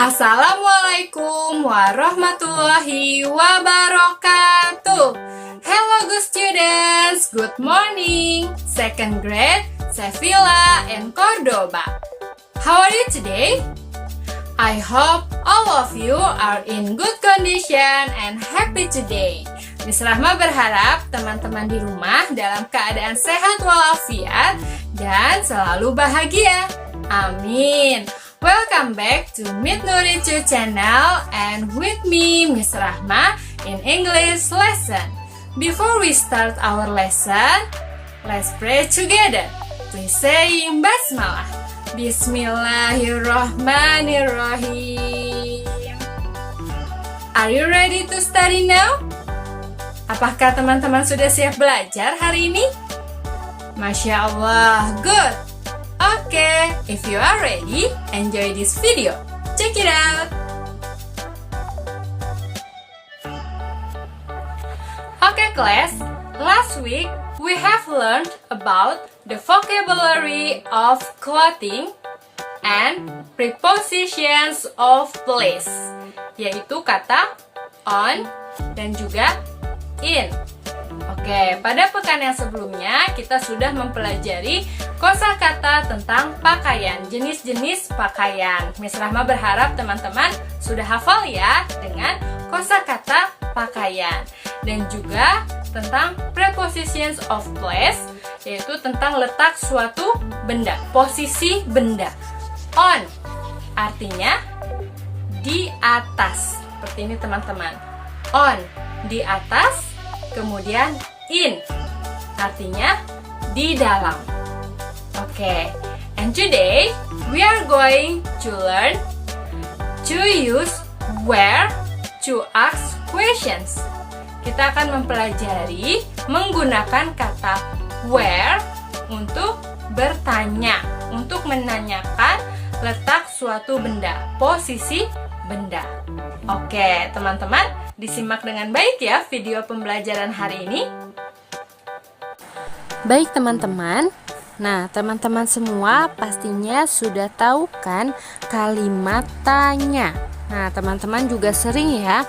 Assalamualaikum warahmatullahi wabarakatuh. Hello good students, good morning. Second grade, Sevilla and Cordoba. How are you today? I hope all of you are in good condition and happy today. Miss Rahma berharap teman-teman di rumah dalam keadaan sehat walafiat dan selalu bahagia. Amin. Welcome back to Meet Nuricu channel and with me Miss Rahma in English lesson. Before we start our lesson, let's pray together. Please say Basmalah. Bismillahirrahmanirrahim. Are you ready to study now? Apakah teman-teman sudah siap belajar hari ini? Masya Allah, good! Okay, if you are ready, enjoy this video. Check it out! Okay class, last week we have learned about the vocabulary of clothing and prepositions of place, yaitu kata on dan juga in. Oke, pada pekan yang sebelumnya kita sudah mempelajari kosakata tentang pakaian, jenis-jenis pakaian. Miss Rahma berharap teman-teman sudah hafal ya dengan kosakata pakaian. Dan juga tentang prepositions of place, yaitu tentang letak suatu benda, posisi benda. On artinya di atas, seperti ini teman-teman. On, di atas, kemudian in artinya di dalam. Okay, and today we are going to learn to use where to ask questions. Kita akan mempelajari menggunakan kata where untuk bertanya, untuk menanyakan letak suatu benda, posisi benda. Oke, teman-teman, disimak dengan baik ya video pembelajaran hari ini. Baik teman-teman, nah teman-teman semua pastinya sudah tahu kan kalimat tanya. Nah teman-teman juga sering ya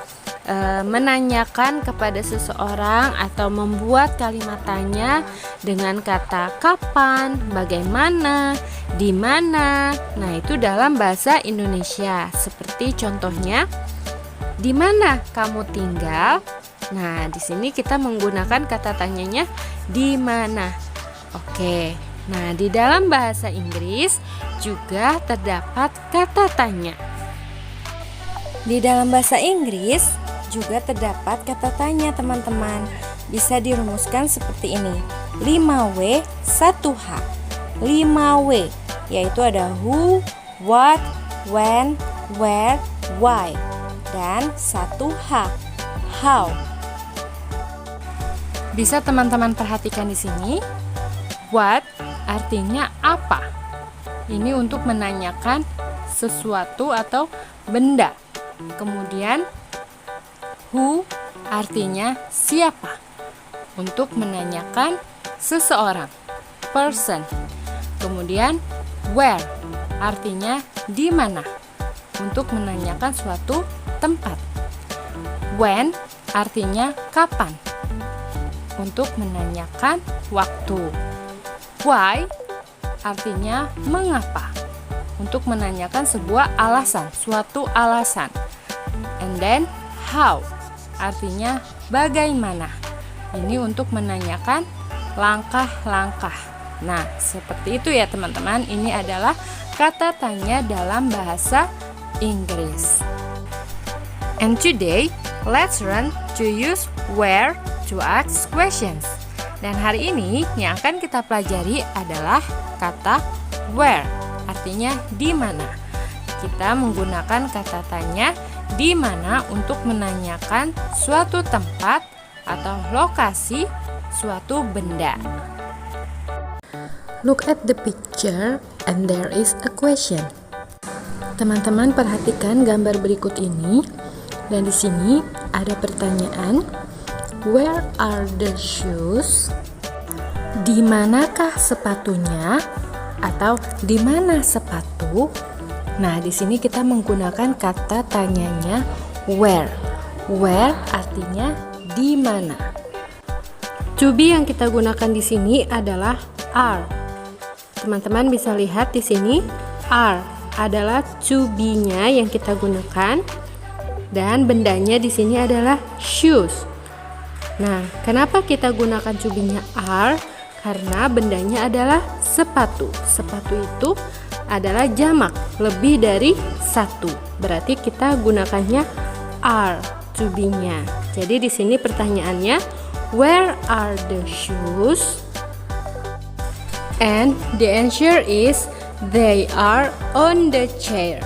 menanyakan kepada seseorang atau membuat kalimat tanya dengan kata kapan, bagaimana, di mana. Nah itu dalam bahasa Indonesia. Seperti contohnya, di mana kamu tinggal? Nah, di sini kita menggunakan kata tanyanya di mana. Oke. Nah, di dalam bahasa Inggris juga terdapat kata tanya. Di dalam bahasa Inggris juga terdapat kata tanya, teman-teman. Bisa dirumuskan seperti ini. 5W 1H. 5W yaitu ada who, what, when, where, why. Dan 1H, how. Bisa teman-teman perhatikan di sini, what artinya apa? Ini untuk menanyakan sesuatu atau benda. Kemudian who artinya siapa? Untuk menanyakan seseorang, person. Kemudian where artinya di mana? Untuk menanyakan suatu tempat. When artinya kapan? Untuk menanyakan waktu. Why artinya mengapa? Untuk menanyakan sebuah alasan, suatu alasan. And then how artinya bagaimana? Ini untuk menanyakan langkah-langkah. Nah, seperti itu ya teman-teman. Ini adalah kata tanya dalam bahasa Inggris. And today, let's learn to use where to ask questions. Dan hari ini yang akan kita pelajari adalah kata where, artinya di mana. Kita menggunakan kata tanya di mana untuk menanyakan suatu tempat atau lokasi suatu benda. Look at the picture and there is a question. Teman-teman perhatikan gambar berikut ini dan di sini ada pertanyaan. Where are the shoes? Di manakah sepatunya? Atau di mana sepatu? Nah, di sini kita menggunakan kata tanyanya where. Where artinya di mana. To be yang kita gunakan di sini adalah are. Teman-teman bisa lihat di sini are adalah to be-nya yang kita gunakan dan bendanya di sini adalah shoes. Nah, kenapa kita gunakan to be-nya are? Karena bendanya adalah sepatu. Sepatu itu adalah jamak, lebih dari satu. Berarti kita gunakannya are to be-nya. Jadi di sini pertanyaannya, where are the shoes? And the answer is they are on the chair.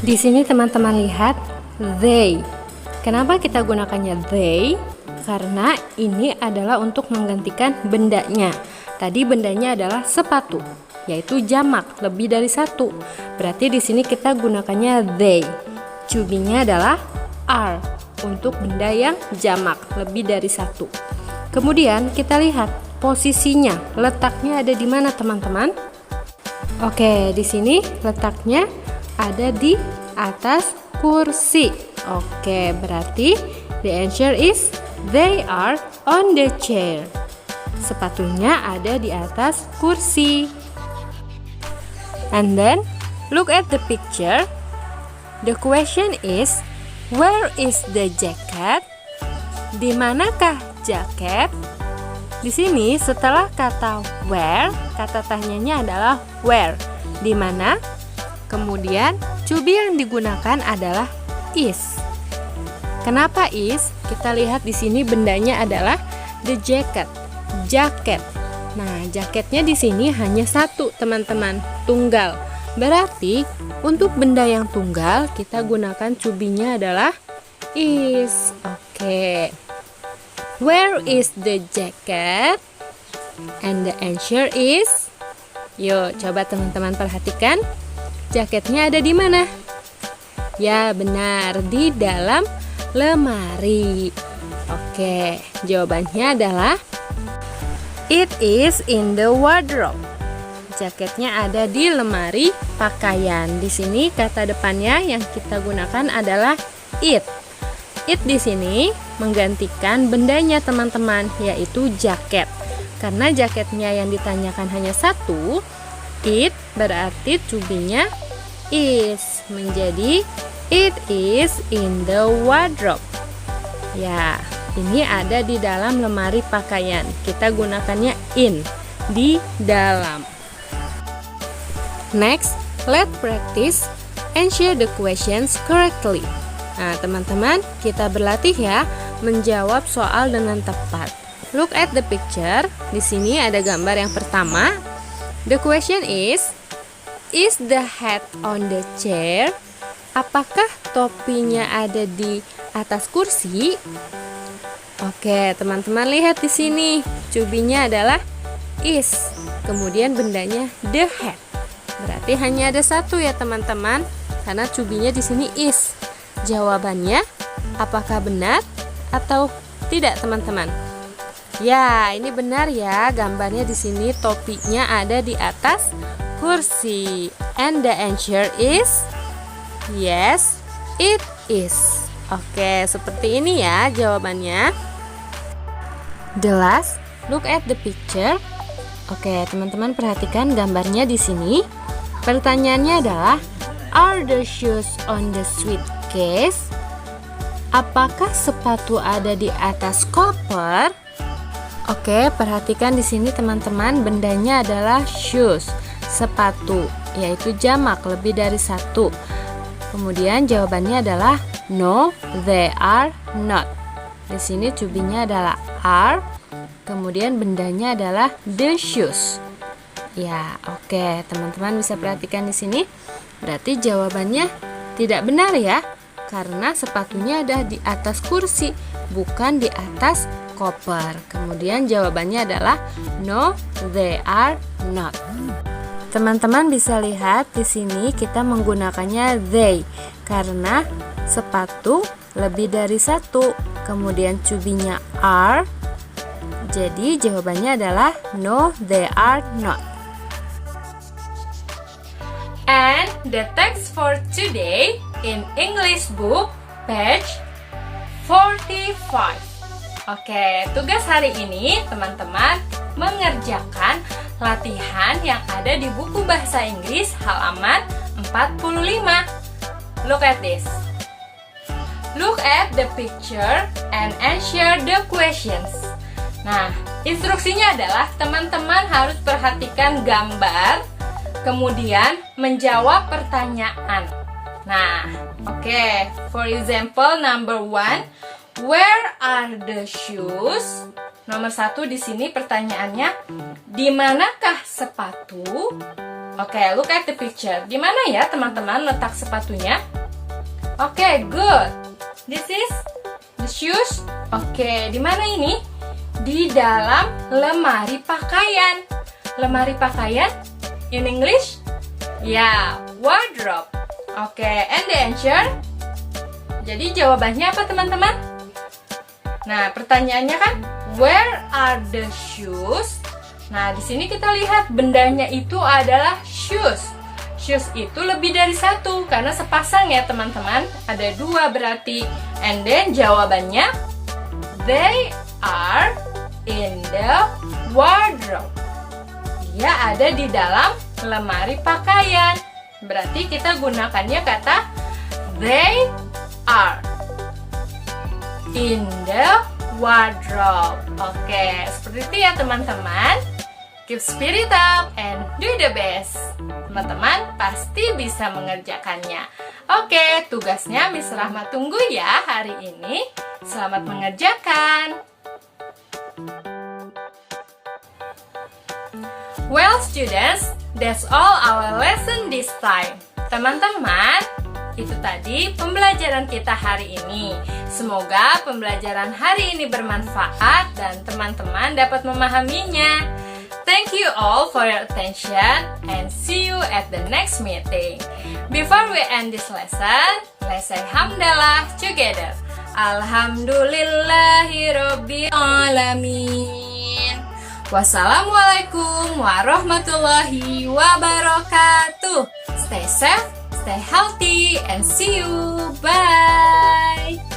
Di sini teman-teman lihat they. Kenapa kita gunakannya they? Karena ini adalah untuk menggantikan bendanya. Tadi bendanya adalah sepatu, yaitu jamak, lebih dari satu. Berarti di sini kita gunakannya they. To be-nya adalah are untuk benda yang jamak, lebih dari satu. Kemudian kita lihat posisinya, letaknya ada di mana teman-teman? Oke, di sini letaknya ada di atas kursi. Oke, berarti the answer is they are on the chair. Sepatunya ada di atas kursi. And then look at the picture. The question is, where is the jacket? Di manakah jaket? Di sini setelah kata where, kata tanyanya adalah where. Di mana? Kemudian to be yang digunakan adalah is. Kenapa is? Kita lihat di sini bendanya adalah the jacket, jaket. Nah, jaketnya di sini hanya satu, teman-teman, tunggal. Berarti untuk benda yang tunggal kita gunakan to be-nya adalah is. Oke. Where is the jacket? And the answer is, yuk coba teman-teman perhatikan, jaketnya ada di mana? Ya, benar, di dalam lemari. Oke, jawabannya adalah it is in the wardrobe. Jaketnya ada di lemari pakaian. Di sini kata depannya yang kita gunakan adalah it. It di sini menggantikan bendanya teman-teman, yaitu jaket. Karena jaketnya yang ditanyakan hanya satu, it berarti to be-nya is, menjadi it is in the wardrobe. Ya, ini ada di dalam lemari pakaian. Kita gunakannya in, di dalam. Next, let's practice answer the questions correctly. Nah, teman-teman, kita berlatih ya menjawab soal dengan tepat. Look at the picture. Di sini ada gambar yang pertama. The question is the hat on the chair? Apakah topinya ada di atas kursi? Oke, teman-teman lihat di sini. Cubinya adalah is. Kemudian bendanya the hat. Berarti hanya ada satu ya teman-teman, karena cubinya di sini is. Jawabannya apakah benar atau tidak teman-teman? Ya, ini benar ya. Gambarnya di sini topinya ada di atas kursi. And the answer is yes, it is. Oke, seperti ini ya jawabannya. The last, look at the picture. Oke, teman-teman perhatikan gambarnya di sini. Pertanyaannya adalah, are the shoes on the suitcase? Apakah sepatu ada di atas koper? Oke, perhatikan di sini teman-teman, bendanya adalah shoes, sepatu, yaitu jamak, lebih dari satu. Kemudian jawabannya adalah no, they are not. Di sini cubinya adalah are, kemudian bendanya adalah the shoes. Ya, oke, teman-teman bisa perhatikan di sini. Berarti jawabannya tidak benar ya, karena sepatunya ada di atas kursi, bukan di atas koper. Kemudian jawabannya adalah no, they are not. Teman-teman bisa lihat di sini kita menggunakannya they karena sepatu lebih dari satu. Kemudian cubinya are. Jadi jawabannya adalah no, they are not. And the text for today in English book, page 45. Oke, tugas hari ini teman-teman mengerjakan latihan yang ada di buku bahasa Inggris halaman 45. Look at this. Look at the picture and answer the questions. Nah, instruksinya adalah teman-teman harus perhatikan gambar, kemudian menjawab pertanyaan. Nah, oke. For example, number 1, where are the shoes? Nomor 1 di sini pertanyaannya, di manakah sepatu? Oke, look at the picture. Di mana ya teman-teman letak sepatunya? Oke, good. This is the shoes. Oke, di mana ini? Di dalam lemari pakaian. Lemari pakaian in English? Ya, wardrobe. Oke, and the answer? Jadi jawabannya apa teman-teman? Nah, pertanyaannya kan, where are the shoes? Nah, di sini kita lihat bendanya itu adalah shoes. Shoes itu lebih dari satu karena sepasang ya teman-teman. Ada 2 berarti. And then jawabannya, they are in the wardrobe. Dia ada di dalam lemari pakaian. Berarti kita gunakannya kata they are in the wardrobe. Oke, seperti itu ya teman-teman. Keep spirit up and do the best. Teman-teman pasti bisa mengerjakannya. Oke, tugasnya Miss Rahma tunggu ya hari ini. Selamat mengerjakan. Well students, that's all our lesson this time. Teman-teman, itu tadi pembelajaran kita hari ini. Semoga pembelajaran hari ini bermanfaat dan teman-teman dapat memahaminya. Thank you all for your attention and see you at the next meeting. Before we end this lesson, let's say hamdalah together. Alhamdulillahirabbil alamin. Wassalamualaikum warahmatullahi wabarakatuh. Stay safe, stay healthy, and see you. Bye.